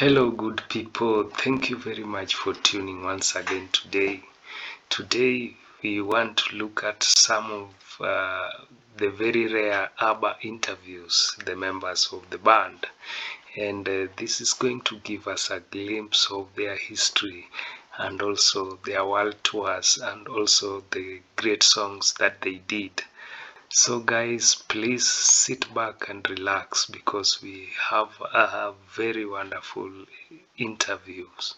Hello, good people. Thank you very much for tuning once again today. Today, we want to look at some of the very rare Abba interviews, the members of the band. And this is going to give us a glimpse of their history and also their world tours and also the great songs that they did. So guys, please sit back and relax because we have a very wonderful interviews.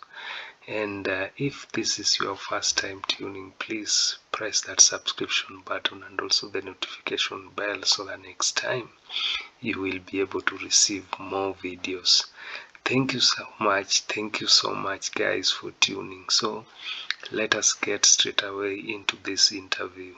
And if this is your first time tuning, please press that subscription button and also the notification bell so that next time you will be able to receive more videos. Thank you so much. Thank you so much guys for tuning. So let us get straight away into this interview.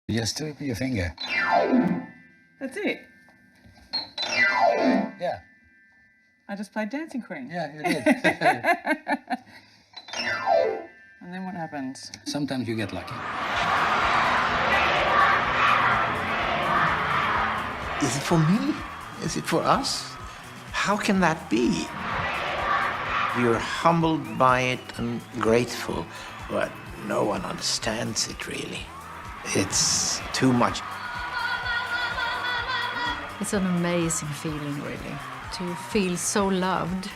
Just do it with your finger. That's it. Yeah. I just played Dancing Queen. Yeah, you did. And then what happens? Sometimes you get lucky. Is it for me? Is it for us? How can that be? You're humbled by it and grateful, but no one understands it really. It's too much. It's an amazing feeling, really, to feel so loved.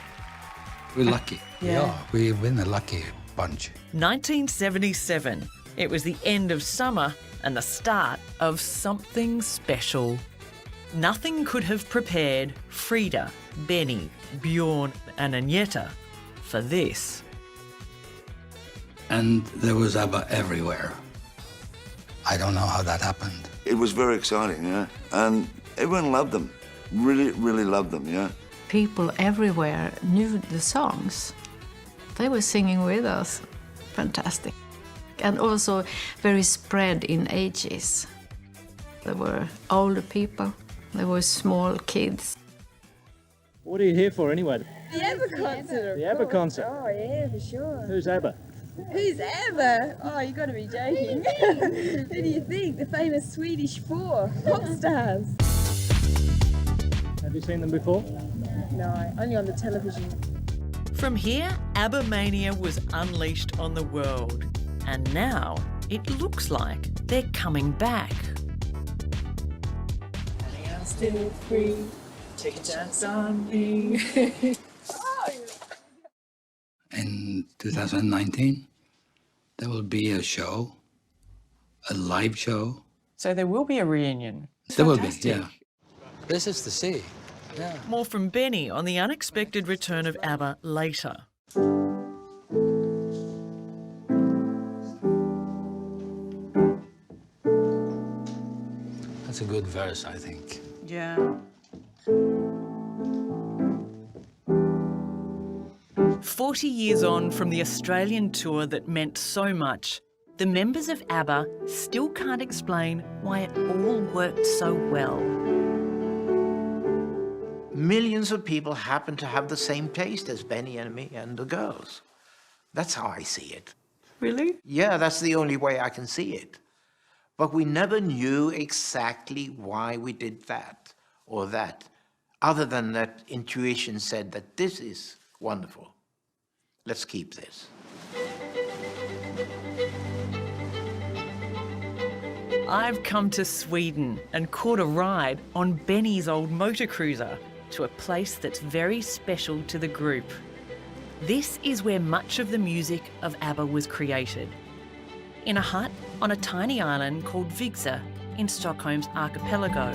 We're lucky. Yeah. We've been a lucky bunch. 1977. It was the end of summer and the start of something special. Nothing could have prepared Frida, Benny, Bjorn and Agneta for this. And there was Abba everywhere. I don't know how that happened. It was very exciting, yeah. And everyone loved them. Really, really loved them, yeah. People everywhere knew the songs. They were singing with us. Fantastic. And also very spread in ages. There were older people, there were small kids. What are you here for anyway? The Abba concert. The Abba concert. Oh yeah, for sure. Who's Abba? Who's Abba? Oh, you got to be joking. Who do you think? The famous Swedish four pop stars. Have you seen them before? No, only on the television. From here, Abba Mania was unleashed on the world. And now it looks like they're coming back. I'm still free. Take a chance on me. In 2019, there will be a show, a live show. So there will be a reunion. There will be, Fantastic. yeah. This is the sea. Yeah. More from Benny on the unexpected return of Abba later. That's a good verse, I think. Yeah. 40 years on from the Australian tour that meant so much, the members of Abba still can't explain why it all worked so well. Millions of people happen to have the same taste as Benny and me and the girls. That's how I see it. Really? Yeah, that's the only way I can see it. But we never knew exactly why we did that or that, other than that intuition said that this is wonderful. Let's keep this. I've come to Sweden and caught a ride on Benny's old motor cruiser to a place that's very special to the group. This is where much of the music of Abba was created. In a hut on a tiny island called Vigsa in Stockholm's archipelago.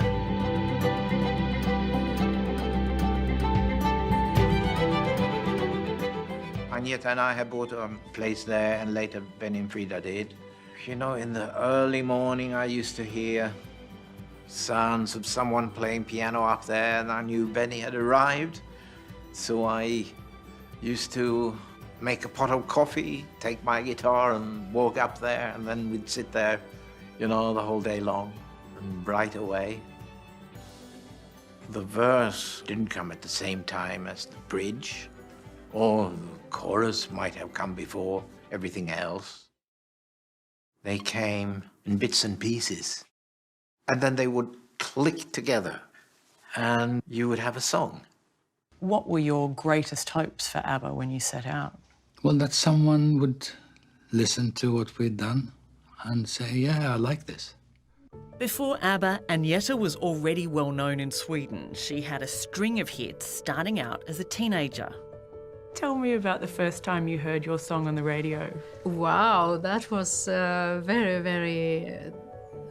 Agneta and I had bought a place there, and later Benny and Frida did. You know, in the early morning I used to hear sounds of someone playing piano up there, and I knew Benny had arrived. So I used to make a pot of coffee, take my guitar and walk up there, and then we'd sit there, you know, the whole day long and write away. The verse didn't come at the same time as the bridge, or the chorus might have come before. everything else. They came in bits and pieces. And then they would click together and you would have a song. What were your greatest hopes for Abba when you set out? Well, that someone would listen to what we'd done and say, yeah, I like this. Before Abba, Agneta was already well known in Sweden. She had a string of hits starting out as a teenager. Tell me about the first time you heard your song on the radio. Wow, that was very, very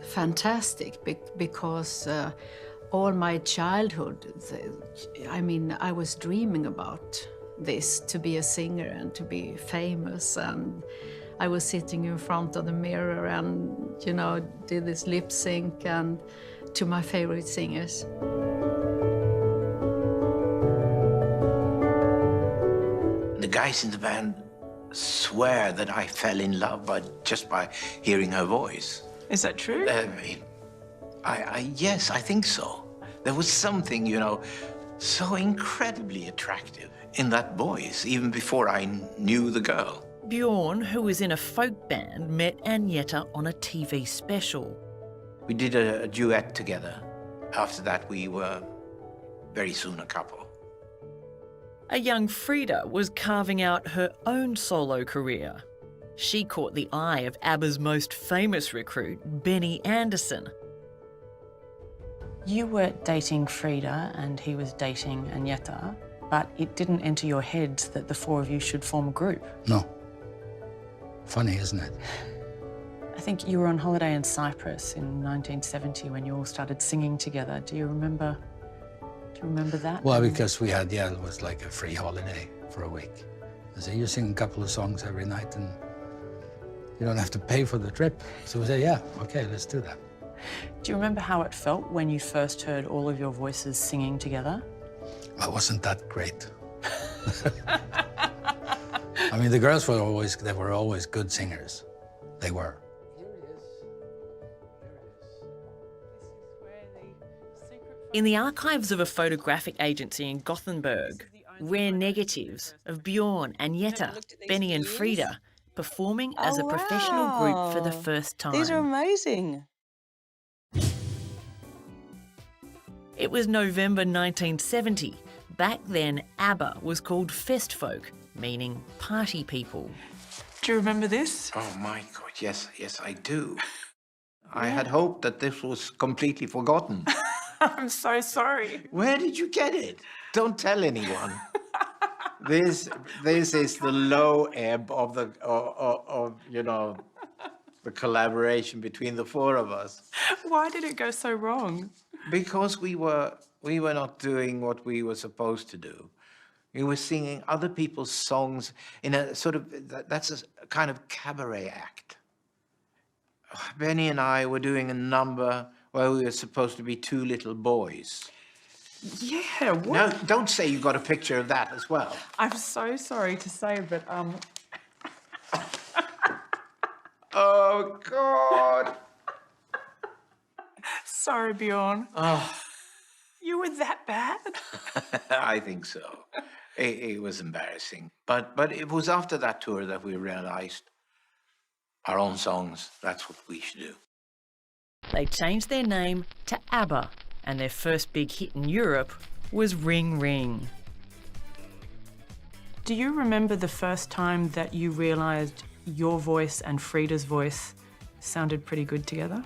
fantastic because all my childhood, I mean, I was dreaming about this, to be a singer and to be famous. And I was sitting in front of the mirror and, you know, did this lip sync and to my favorite singers. The guys in the band swear that I fell in love just by hearing her voice. Is that true? Yes, I think so. There was something, you know, so incredibly attractive in that voice, even before I knew the girl. Bjorn, who was in a folk band, met Agneta on a TV special. We did a duet together. After that, we were very soon a couple. A young Frida was carving out her own solo career. She caught the eye of ABBA's most famous recruit, Benny Andersson. You were dating Frida and he was dating Agneta, but it didn't enter your heads that the four of you should form a group. No. Funny, isn't it? I think you were on holiday in Cyprus in 1970 when you all started singing together. Do you remember that? Well, because we had, it was like a free holiday for a week. I said, you sing a couple of songs every night and you don't have to pay for the trip. So we said, yeah, okay, let's do that. Do you remember how it felt when you first heard all of your voices singing together? Well, it wasn't that great. I mean, the girls were always good singers. They were. In the archives of a photographic agency in Gothenburg, rare negatives of Bjorn, Agneta, Benny and Frida performing as a professional group for the first time. These are amazing. It was November 1970. Back then, ABBA was called Festfolk, meaning party people. Do you remember this? Oh my God, yes, I do. I had hoped that this was completely forgotten. I'm so sorry. Where did you get it? Don't tell anyone. This is the low ebb of the the collaboration between the four of us. Why did it go so wrong? Because we were not doing what we were supposed to do. We were singing other people's songs in a sort of, that's a kind of cabaret act. Benny and I were doing a number where we were supposed to be two little boys. Yeah, what? No, don't say you got a picture of that as well. I'm so sorry to say, but Oh, God. Sorry, Bjorn. Oh. You were that bad? I think so. It was embarrassing. But it was after that tour that we realized our own songs, that's what we should do. They changed their name to ABBA, and their first big hit in Europe was Ring Ring. Do you remember the first time that you realised your voice and Frida's voice sounded pretty good together?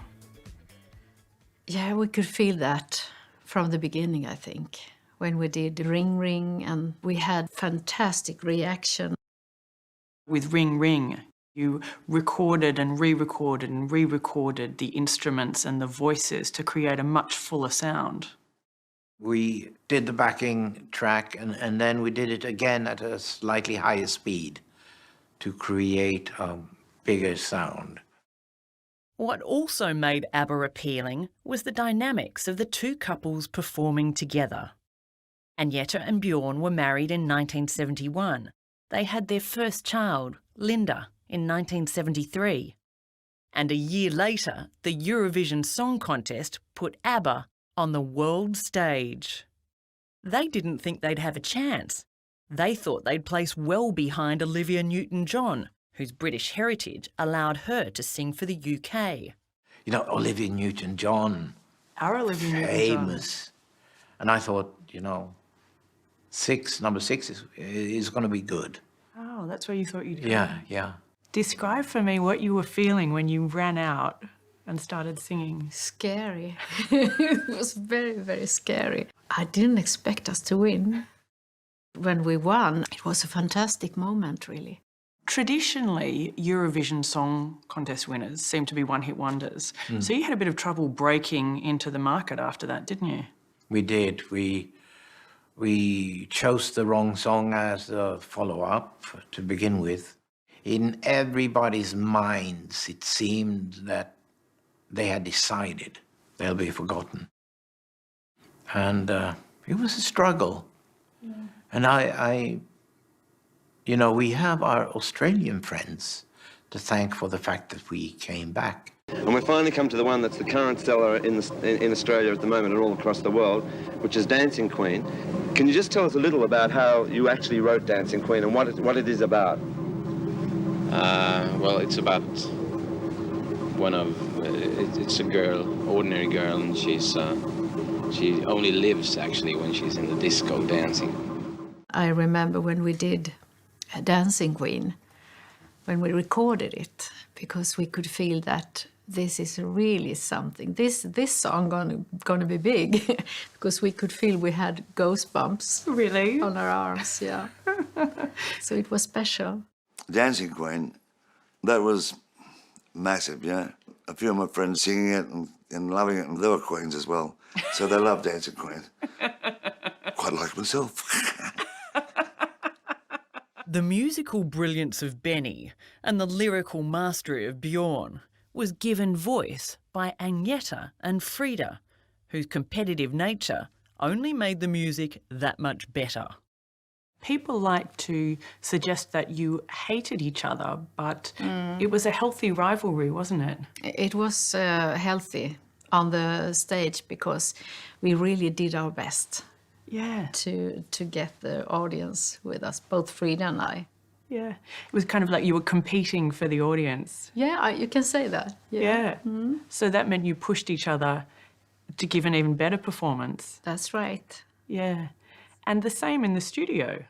Yeah, we could feel that from the beginning, I think, when we did Ring Ring, and we had fantastic reaction. With Ring Ring, you recorded and re-recorded the instruments and the voices to create a much fuller sound. We did the backing track and then we did it again at a slightly higher speed to create a bigger sound. What also made ABBA appealing was the dynamics of the two couples performing together. Agneta and Bjorn were married in 1971. They had their first child, Linda, in 1973. And a year later, the Eurovision Song Contest put ABBA on the world stage. They didn't think they'd have a chance. They thought they'd place well behind Olivia Newton-John, whose British heritage allowed her to sing for the UK. You know, Olivia Newton-John. Our Olivia Newton-John. Famous. And I thought, number six is going to be good. Oh, that's where you thought you'd go. Yeah. Describe for me what you were feeling when you ran out and started singing. Scary. It was very, very scary. I didn't expect us to win. When we won, it was a fantastic moment, really. Traditionally, Eurovision Song Contest winners seem to be one-hit wonders. So you had a bit of trouble breaking into the market after that, didn't you? We did. We chose the wrong song as a follow-up to begin with. In everybody's minds, it seemed that they had decided they'll be forgotten. And it was a struggle. Yeah. And we have our Australian friends to thank for the fact that we came back. And we finally come to the one that's the current seller in Australia at the moment and all across the world, which is Dancing Queen. Can you just tell us a little about how you actually wrote Dancing Queen and what it is about? Well, it's about it's a girl, ordinary girl, and she only lives actually when she's in the disco dancing. I remember when we did Dancing Queen, when we recorded it, because we could feel that this is really something. This song gonna be big, because we could feel we had goosebumps. Really? On our arms, yeah. So it was special. Dancing Queen, that was massive, yeah. A few of my friends singing it and loving it, and they were queens as well. So they love Dancing Queen. Quite like myself. The musical brilliance of Benny and the lyrical mastery of Bjorn was given voice by Agneta and Frida, whose competitive nature only made the music that much better. People like to suggest that you hated each other, but it was a healthy rivalry, wasn't it? It was healthy on the stage because we really did our best. Yeah. To get the audience with us, both Frida and I. Yeah. It was kind of like you were competing for the audience. Yeah, you can say that. Yeah. So that meant you pushed each other to give an even better performance. That's right. Yeah. And the same in the studio.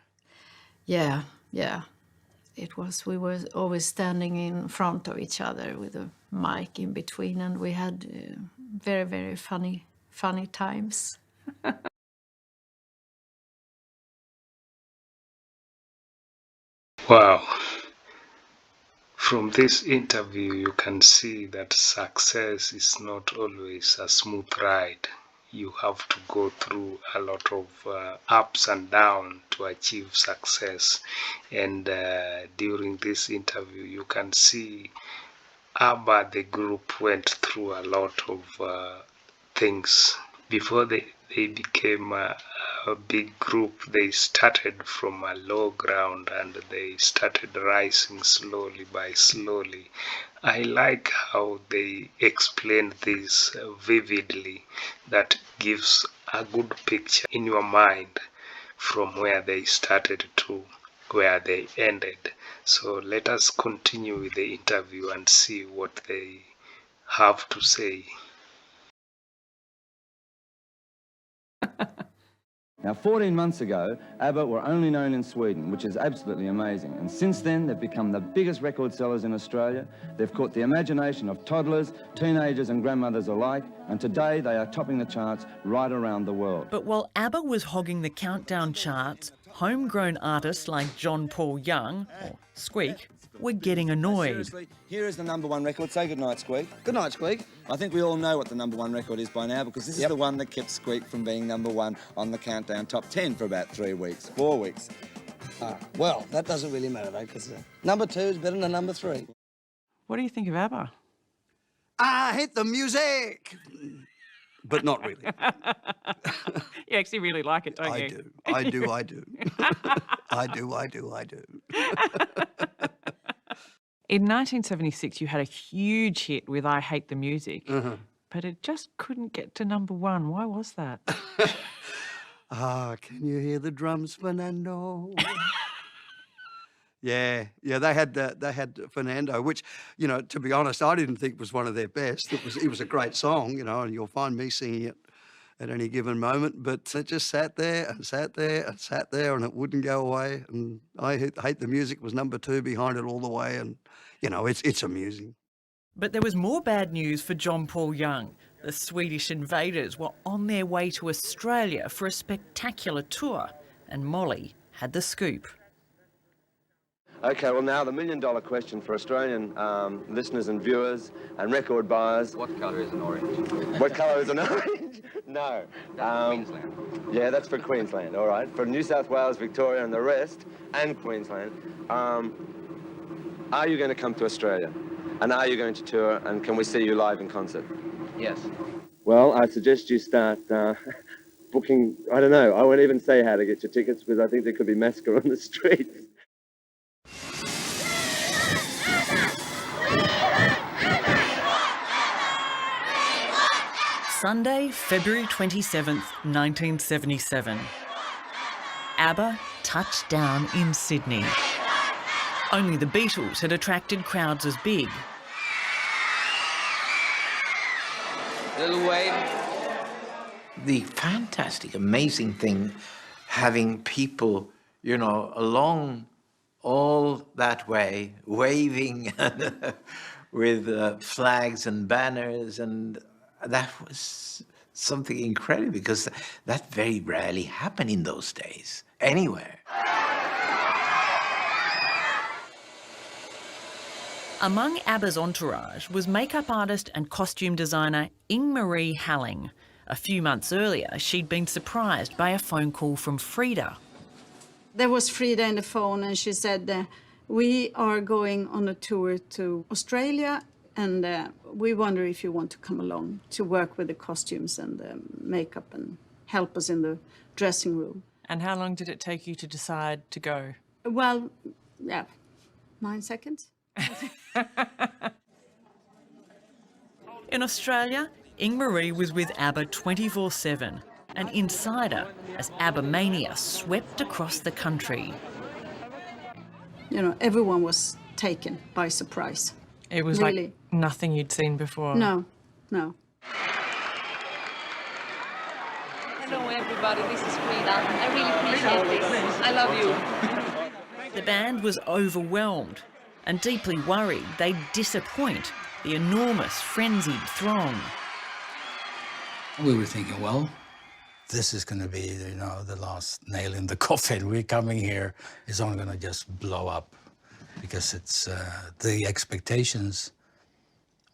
Yeah. We were always standing in front of each other with a mic in between, and we had very, very funny times. Wow. From this interview, you can see that success is not always a smooth ride. You have to go through a lot of ups and downs to achieve success. And during this interview, you can see Abba, the group, went through a lot of things. Before they became a big group, they started from a low ground and they started rising slowly by slowly. I like how they explain this vividly. That gives a good picture in your mind from where they started to where they ended. So let us continue with the interview and see what they have to say. Now, 14 months ago, Abba were only known in Sweden, which is absolutely amazing. And since then, they've become the biggest record sellers in Australia. They've caught the imagination of toddlers, teenagers and grandmothers alike. And today, they are topping the charts right around the world. But while Abba was hogging the countdown charts, homegrown artists like John Paul Young, or Squeak, were getting annoyed. Seriously, here is the #1 record. Say goodnight, Squeak. Good night, Squeak. I think we all know what the #1 record is by now, because this is the one that kept Squeak from being #1 on the Countdown Top 10 for about 4 weeks. Well, that doesn't really matter, though, because #2 is better than #3. What do you think of Abba? I hate the music! But not really. You actually really like it, don't I you? do. I do. I do. In 1976, you had a huge hit with I Hate the Music, but it just couldn't get to #1. Why was that? Can you hear the drums, Fernando? Yeah, they had Fernando, which, you know, to be honest, I didn't think was one of their best. It was a great song, you know, and you'll find me singing it at any given moment. But it just sat there and sat there and sat there, and it wouldn't go away. And I Hate the Music was number 2 behind it all the way, and you know, it's amusing. But there was more bad news for John Paul Young. The Swedish Invaders were on their way to Australia for a spectacular tour, and Molly had the scoop. Okay, well now the million-dollar question for Australian listeners and viewers and record buyers. What colour is an orange? What colour is an orange? No. Queensland. Yeah, that's for Queensland, all right. For New South Wales, Victoria and the rest, and Queensland, are you going to come to Australia? And are you going to tour, and can we see you live in concert? Yes. Well, I suggest you start booking, I don't know, I won't even say how to get your tickets because I think there could be massacre on the streets. Sunday, February 27th, 1977. Abba touched down in Sydney. Only the Beatles had attracted crowds as big. Little wave. The fantastic, amazing thing, having people, you know, along all that way, waving with flags and banners, and that was something incredible because that very rarely happened in those days, anywhere. Among Abba's entourage was makeup artist and costume designer Ing-Marie Halling. A few months earlier, she'd been surprised by a phone call from Frida. There was Frida in the phone, and she said, we are going on a tour to Australia, and we wonder if you want to come along to work with the costumes and the makeup and help us in the dressing room. And how long did it take you to decide to go? Well, yeah, 9 seconds. In Australia, Ing-Marie was with Abba 24/7, an insider as Abba mania swept across the country. You know, everyone was taken by surprise. It was really like nothing you'd seen before. No. Hello everybody, this is Frida. I really appreciate this. I love you. The band was overwhelmed and deeply worried they'd disappoint the enormous, frenzied throng. We were thinking, well, this is going to be, you know, the last nail in the coffin. We're coming here, it's only going to just blow up because it's the expectations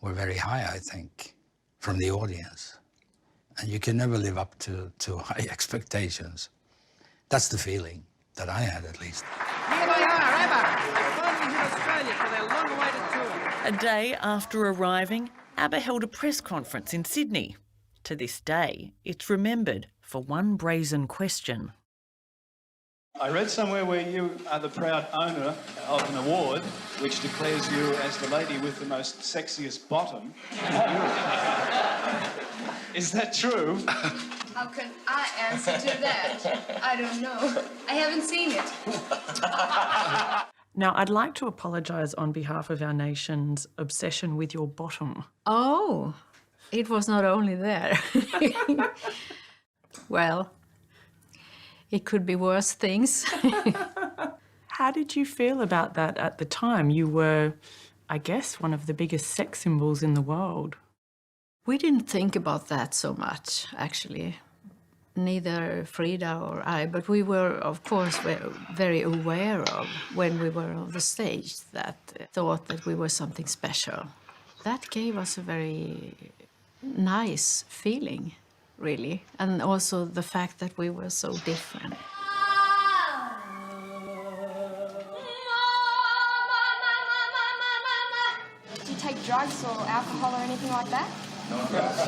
were very high, I think, from the audience. And you can never live up to high expectations. That's the feeling that I had, at least. Here they are, Abba. Finally hit Australia for their long-awaited tour. A day after arriving, Abba held a press conference in Sydney. To this day, it's remembered for one brazen question. I read somewhere where you are the proud owner of an award which declares you as the lady with the most sexiest bottom. Is that true? How can I answer to that? I don't know. I haven't seen it. Now, I'd like to apologise on behalf of our nation's obsession with your bottom. Oh, it was not only there. Well, it could be worse things. How did you feel about that at the time? You were, I guess, one of the biggest sex symbols in the world. We didn't think about that so much, actually. Neither Frida or I, but we were, of course, very aware of, when we were on the stage, that thought that we were something special. That gave us a very nice feeling, really, and also the fact that we were so different. Do you take drugs or alcohol or anything like that? No drugs.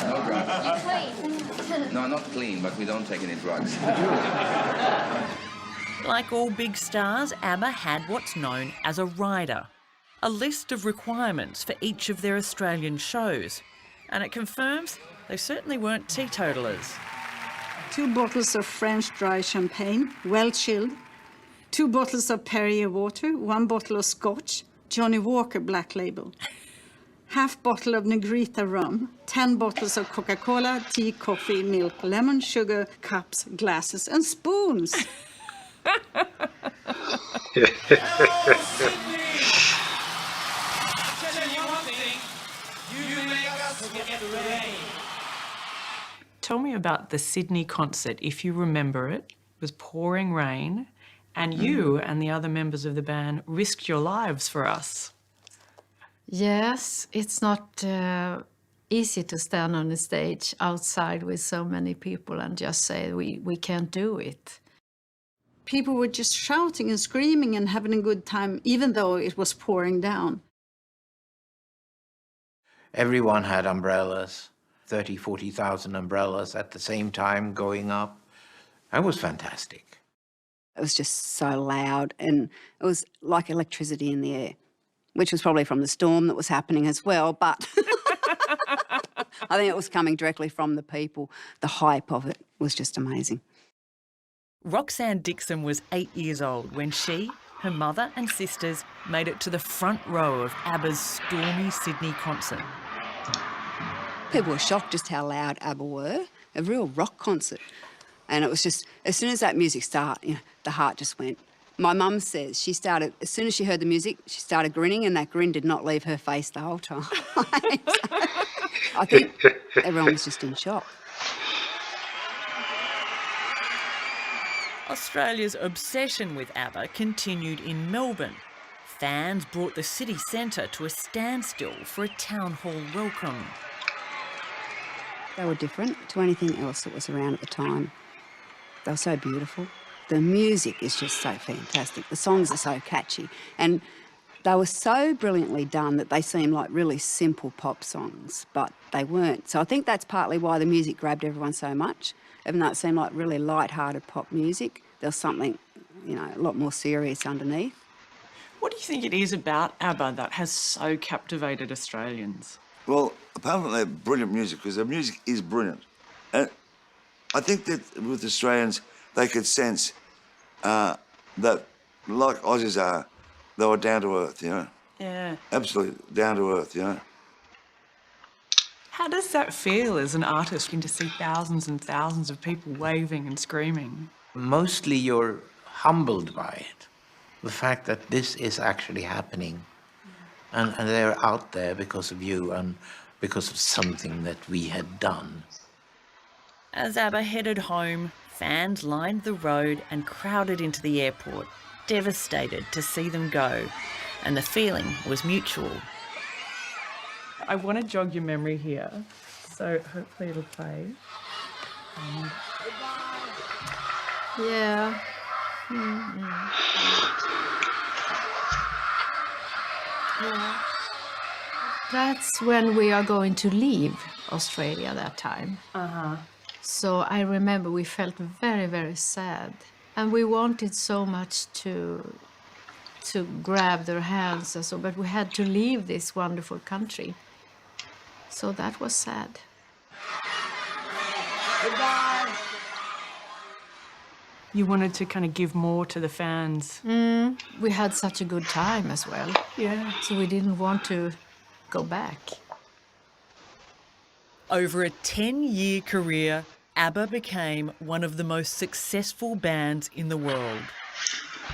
No drugs. You clean? No, not clean, but we don't take any drugs. Like all big stars, Abba had what's known as a rider, a list of requirements for each of their Australian shows. And it confirms they certainly weren't teetotalers. 2 bottles of French dry champagne, well chilled, 2 bottles of Perrier water, 1 bottle of Scotch, Johnny Walker Black Label, half bottle of Negrita rum, 10 bottles of Coca-Cola, tea, coffee, milk, lemon, sugar, cups, glasses, and spoons. Tell me about the Sydney concert, if you remember it. It was pouring rain, and you and the other members of the band risked your lives for us. Yes, it's not easy to stand on the stage outside with so many people and just say we can't do it. People were just shouting and screaming and having a good time, even though it was pouring down. Everyone had umbrellas, 30, 40,000 umbrellas at the same time going up. That was fantastic. It was just so loud, and it was like electricity in the air, which was probably from the storm that was happening as well, but I think it was coming directly from the people. The hype of it was just amazing. Roxanne Dixon was 8 years old when she, her mother and sisters made it to the front row of Abba's stormy Sydney concert. People were shocked just how loud Abba were, a real rock concert. And it was just, as soon as that music started, you know, the heart just went. My mum says she started, as soon as she heard the music, she started grinning, and that grin did not leave her face the whole time. So, I think everyone was just in shock. Australia's obsession with Abba continued in Melbourne. Fans brought the city centre to a standstill for a town hall welcome. They were different to anything else that was around at the time. They were so beautiful. The music is just so fantastic. The songs are so catchy. And they were so brilliantly done that they seem like really simple pop songs, but they weren't. So I think that's partly why the music grabbed everyone so much. Even though it seemed like really light-hearted pop music, there was something, you know, a lot more serious underneath. What do you think it is about ABBA that has so captivated Australians? Well, apart from their brilliant music, because their music is brilliant, and I think that with Australians, they could sense that, like Aussies are, they were down to earth, you know? Yeah. Absolutely down to earth, you know? How does that feel as an artist, to see thousands and thousands of people waving and screaming? Mostly you're humbled by it. The fact that this is actually happening. And they're out there because of you and because of something that we had done. As Abba headed home, fans lined the road and crowded into the airport, devastated to see them go. And the feeling was mutual. I want to jog your memory here, so hopefully it'll play. Yeah. Yeah. That's when we are going to leave Australia that time. So I remember we felt very, very sad. And we wanted so much to grab their hands and so, but we had to leave this wonderful country. So that was sad. Goodbye. You wanted to kind of give more to the fans. We had such a good time as well. Yeah. So we didn't want to go back. Over a 10-year career, Abba became one of the most successful bands in the world.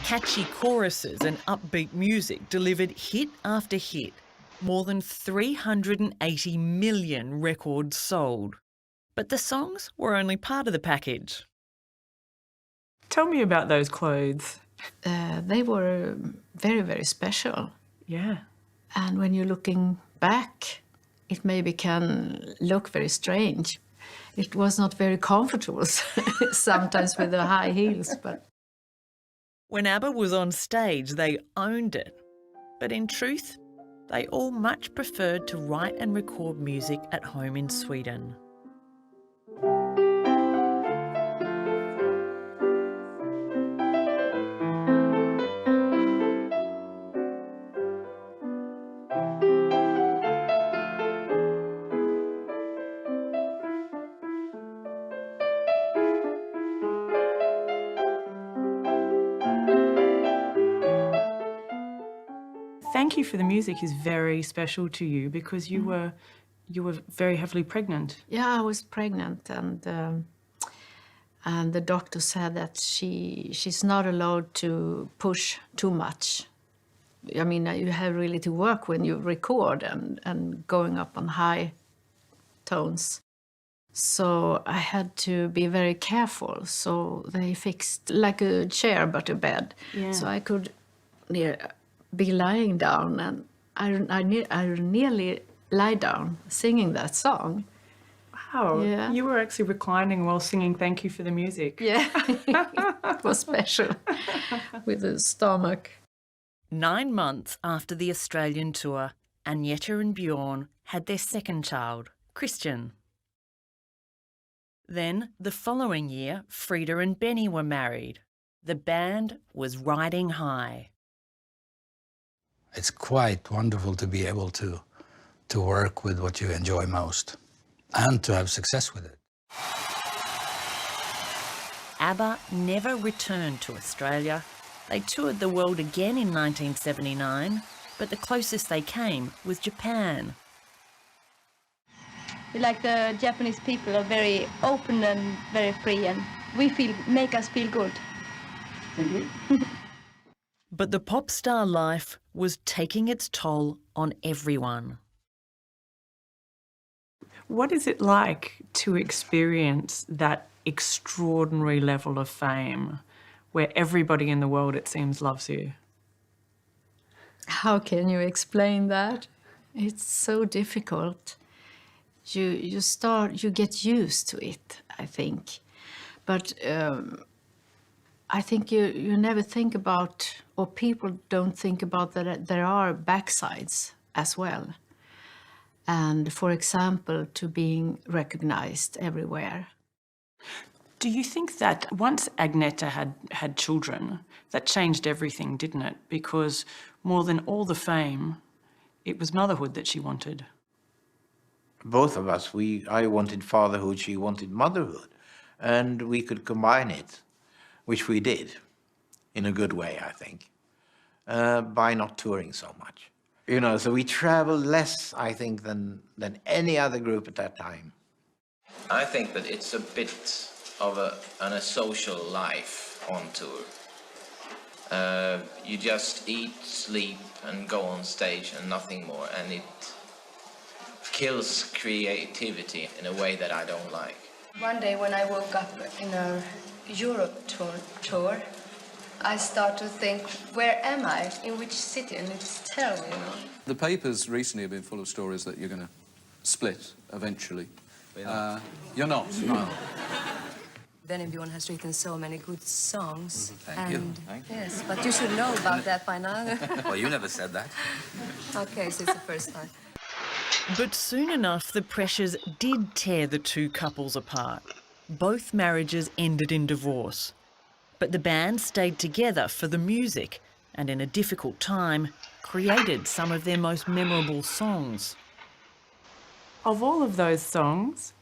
Catchy choruses and upbeat music delivered hit after hit. More than 380 million records sold. But the songs were only part of the package. Tell me about those clothes. They were very, very special. Yeah. And when you're looking back, it maybe can look very strange. It was not very comfortable sometimes with the high heels, but... When Abba was on stage, they owned it. But in truth, they all much preferred to write and record music at home in Sweden. Thank You for the Music is very special to you because you were very heavily pregnant. Yeah, I was pregnant, and the doctor said that she's not allowed to push too much. I mean, you have really to work when you record and going up on high tones. So I had to be very careful. So they fixed like a chair but a bed. Yeah. So I could be lying down, and I nearly lie down singing that song. Wow. Yeah. You were actually reclining while singing Thank You for the Music. Yeah, it was special with the stomach. 9 months after the Australian tour, Agneta and Bjorn had their second child, Christian. Then, the following year, Frida and Benny were married. The band was riding high. It's quite wonderful to be able to work with what you enjoy most and to have success with it. Abba never returned to Australia. They toured the world again in 1979, but the closest they came was Japan. Like the Japanese people are very open and very free, and make us feel good. Thank you. But the pop star life was taking its toll on everyone. What is it like to experience that extraordinary level of fame where everybody in the world, it seems, loves you? How can you explain that? It's so difficult. You get used to it, I think. But I think you never think about, or people don't think about that there are backsides as well. And for example, to being recognized everywhere. Do you think that once Agneta had children, that changed everything, didn't it? Because more than all the fame, it was motherhood that she wanted. Both of us, I wanted fatherhood, she wanted motherhood. And we could combine it, which we did, in a good way, I think, by not touring so much. You know, so we traveled less, I think, than any other group at that time. I think that it's a bit of a social life on tour. You just eat, sleep, and go on stage and nothing more, and it kills creativity in a way that I don't like. One day when I woke up in a Europe tour, I start to think, where am I? In which city? And it's terrible, you know. The papers recently have been full of stories that you're going to split eventually. You're not. No. Benny Bjorn has written so many good songs. Thank you. Yes, but you should know about that by now. Well, you never said that. Okay, so it's the first time. But soon enough, the pressures did tear the two couples apart. Both marriages ended in divorce. But the band stayed together for the music and in a difficult time created some of their most memorable songs. Of all of those songs,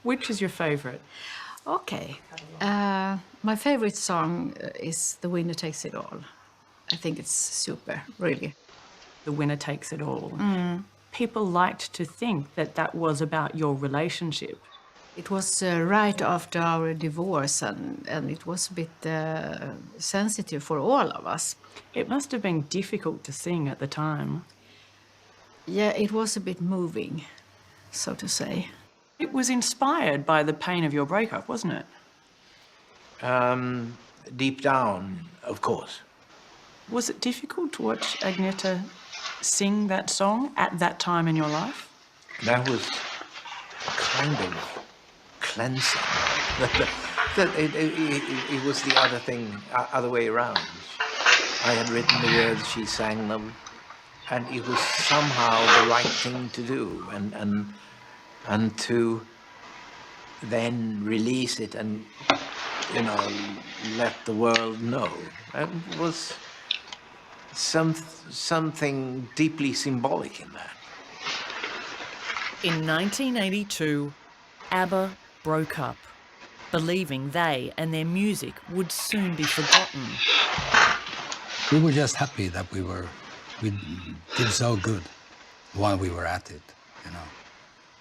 which is your favourite? Okay. My favorite song is The Winner Takes It All. I think it's super, really. The Winner Takes It All. Mm. People liked to think that that was about your relationship. It was right after our divorce, and it was a bit sensitive for all of us. It must have been difficult to sing at the time. Yeah, it was a bit moving, so to say. It was inspired by the pain of your breakup, wasn't it? Deep down, of course. Was it difficult to watch Agneta sing that song at that time in your life? That was kind of cleansing. It was the other way around. I had written the words, she sang them, and it was somehow the right thing to do, and to then release it and, you know, let the world know. It was something deeply symbolic in that. In 1982, Abba broke up, believing they and their music would soon be forgotten. We were just happy that we were We did so good while we were at it, you know.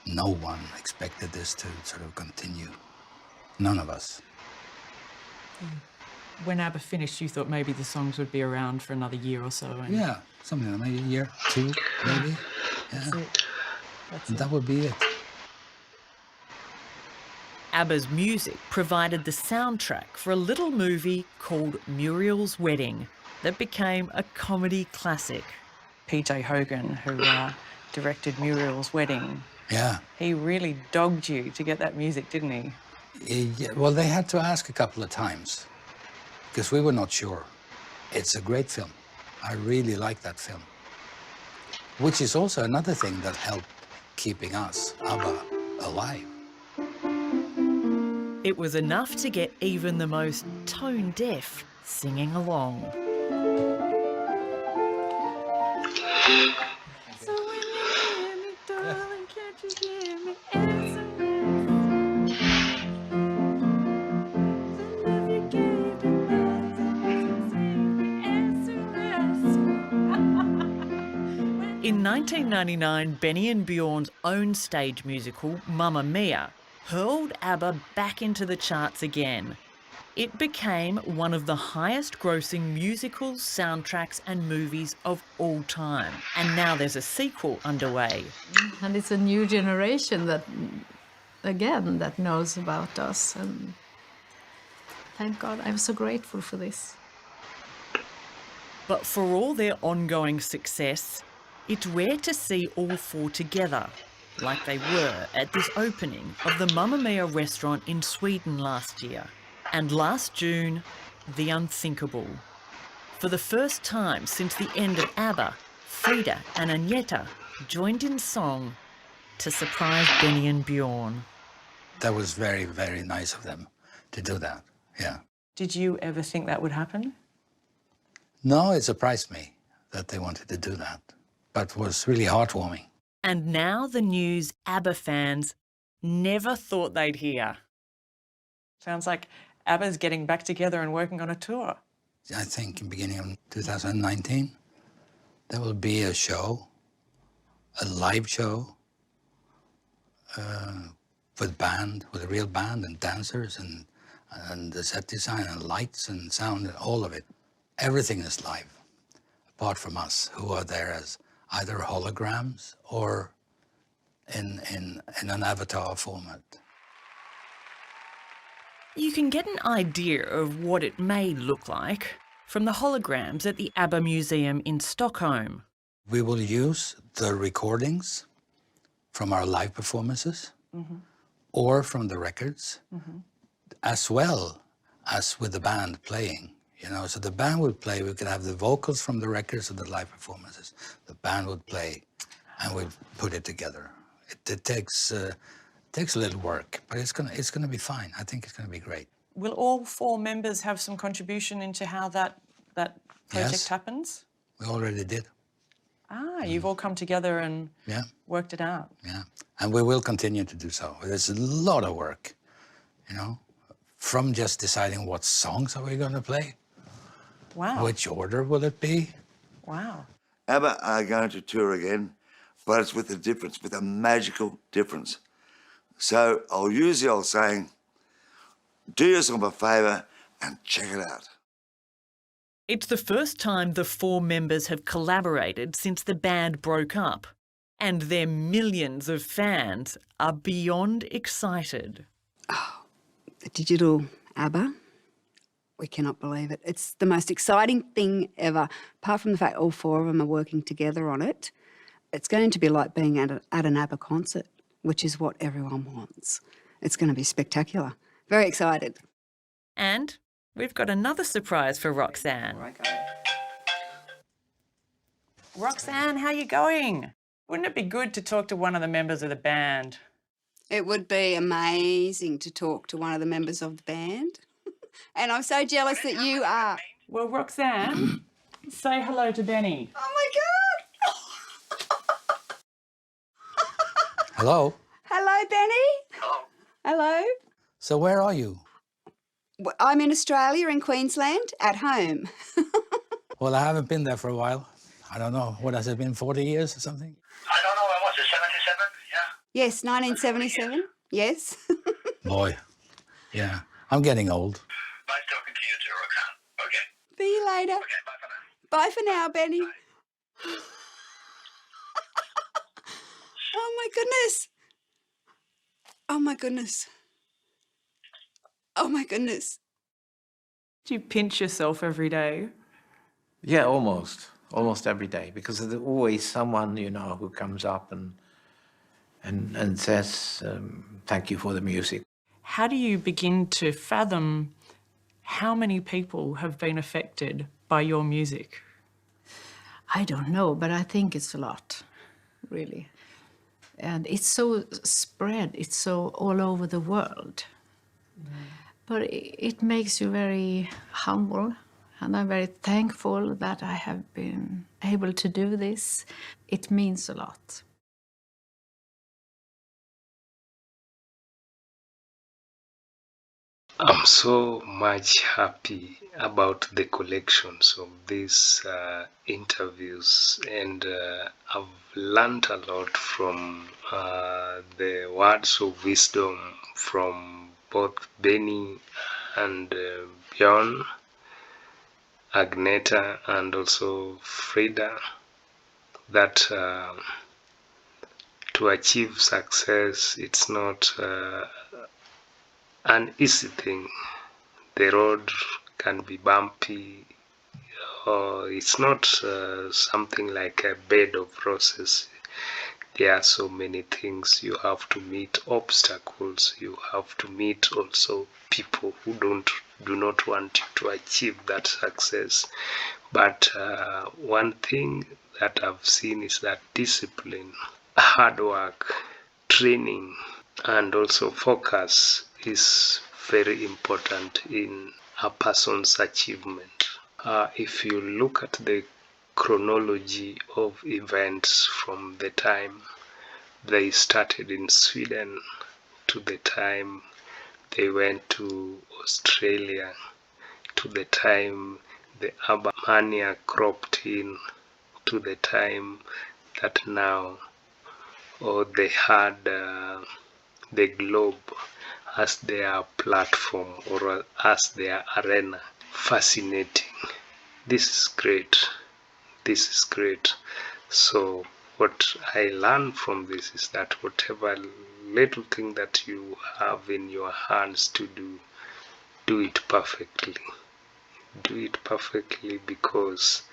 No one expected this to sort of continue. None of us. When Abba finished, you thought maybe the songs would be around for another year or so. And Yeah, something like maybe a year, 2, maybe. That's Yeah. it. And that would be it. ABBA's music provided the soundtrack for a little movie called Muriel's Wedding that became a comedy classic. PJ Hogan, who directed Muriel's Wedding, Yeah. he really dogged you to get that music, didn't he? Yeah. Well, they had to ask a couple of times because we were not sure. It's a great film. I really like that film. Which is also another thing that helped keeping us, ABBA, alive. It was enough to get even the most tone-deaf singing along. So when you hear me, darling, can't you hear me? Answer In 1999, Benny and Bjorn's own stage musical, Mamma Mia, hurled ABBA back into the charts again. It became one of the highest-grossing musicals, soundtracks and movies of all time. And now there's a sequel underway. And it's a new generation that, again, that knows about us. And thank God, I'm so grateful for this. But for all their ongoing success, it's rare to see all four together, like they were at this opening of the Mamma Mia restaurant in Sweden last year. And last June, the unthinkable. For the first time since the end of ABBA, Frida and Agneta joined in song to surprise Benny and Bjorn. That was very, very nice of them to do that, yeah. Did you ever think that would happen? No, it surprised me that they wanted to do that, but it was really heartwarming. And now the news ABBA fans never thought they'd hear. Sounds like ABBA's getting back together and working on a tour. I think in the beginning of 2019, there will be a show, a live show, with band, with a real band and dancers and the set design and lights and sound and all of it. Everything is live, apart from us, who are there as either holograms or in an avatar format. You can get an idea of what it may look like from the holograms at the ABBA Museum in Stockholm. We will use the recordings from our live performances or from the records, as well as with the band playing. You know, so the band would play, we could have the vocals from the records and the live performances. The band would play and we'd put it together. It takes a little work, but it's gonna be fine. I think it's gonna be great. Will all four members have some contribution into how that project Yes. happens? We already did, Ah, you've all come together and yeah, worked it out. yeah. And we will continue to do so. There's a lot of work, you know, from just deciding what songs are we gonna play, Wow. which order will it be? Wow. ABBA are going to tour again, but it's with a difference, with a magical difference. So I'll use the old saying, do yourself a favour and check it out. It's the first time the four members have collaborated since the band broke up, and their millions of fans are beyond excited. The digital ABBA, we cannot believe it. It's the most exciting thing ever. Apart from the fact all four of them are working together on it, it's going to be like being at an ABBA concert, which is what everyone wants. It's going to be spectacular. Very excited. And we've got another surprise for Roxanne. Roxanne, how you going? Wouldn't it be good to talk to one of the members of the band? It would be amazing to talk to one of the members of the band. And I'm so jealous that you are. Well, Roxanne, say hello to Benny. Oh my God! Hello? Hello, Benny. Hello. So where are you? I'm in Australia, in Queensland, at home. Well, I haven't been there for a while. I don't know, what has it been, 40 years or something? I don't know, when was it, 77? Yeah. Yes, 1977. Yes. Boy, yeah, I'm getting old. Nice talking to you too, Roxanne. Okay. See you later. Okay, bye for now. Bye for now, Benny. Oh my goodness. Oh my goodness. Oh my goodness. Do you pinch yourself every day? Yeah, almost every day, because there's always someone, you know, who comes up and says, thank you for the music. How do you begin to fathom how many people have been affected by your music? I don't know, but I think it's a lot, really. And it's so spread, it's so all over the world. But it makes you very humble, and I'm very thankful that I have been able to do this. It means a lot. I'm so much happy about the collections of these interviews, and I've learned a lot from the words of wisdom from both Benny and Bjorn, Agneta, and also Frida, that to achieve success, it's not an easy thing. The road can be bumpy, or it's not something like a bed of roses. There are so many things you have to meet, obstacles. You have to meet also people who do not want you to achieve that success. But one thing that I've seen is that discipline, hard work, training, and also focus is very important in a person's achievement. If you look at the chronology of events from the time they started in Sweden to the time they went to Australia, to the time the Abba mania cropped in, to the time that now they had the globe as their platform or as their arena. Fascinating. This is great. This is great. So what I learned from this is that whatever little thing that you have in your hands to do it perfectly. Do it perfectly, because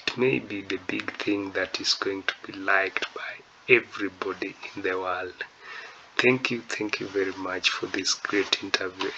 it may be the big thing that is going to be liked by everybody in the world. Thank you very much for this great interview.